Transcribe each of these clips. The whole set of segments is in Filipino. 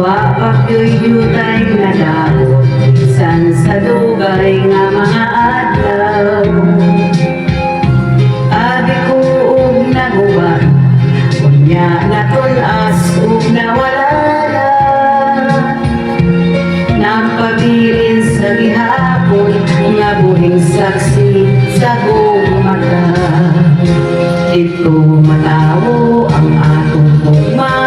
Wa pagkuyutay nga daot bisan sa dugay nga mga adlaw. Abi ko ug naguban unya natulas ug nawala na. Napabilin sa gihapon nga buhing saksi sa gumata. Dito matawo ang atong ugma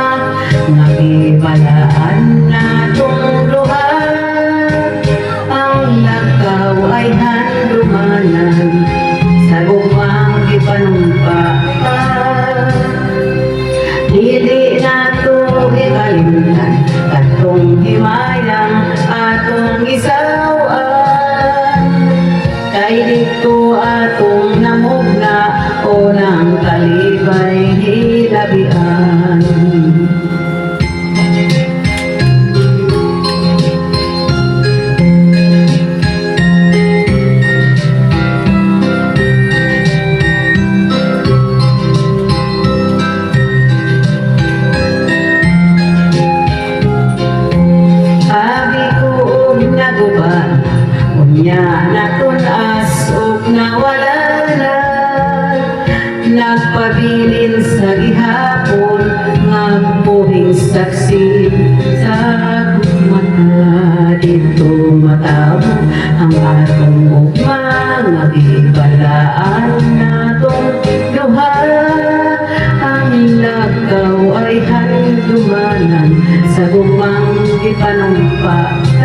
nga gibalaan natong duha. Ang lakaw ay handumanan sa gumang gipanumpaan. Dili nato ikalimtan katong himayang atong gisawan. Kay dito atong namugna o ng kalibay hilabian. Abi ko og naguban unya natulas ug nawala na. Nagpabilin sa gihapon nga buhing saksi sa gumata. Dito matawo ang atong ugma nga gibalaan natong duha. Ang lakaw ay handumanan sa gumang gipanumpaan.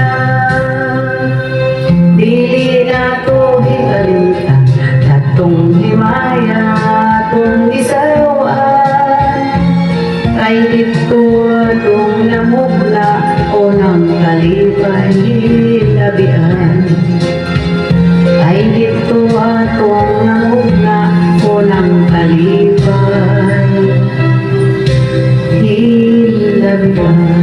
Dili nato hikalimtan katong himaya atong gisawan. Kay dito atong namugla o ng kalipay hilabian. Kay dito atong namugla o ng kalipay hilabian.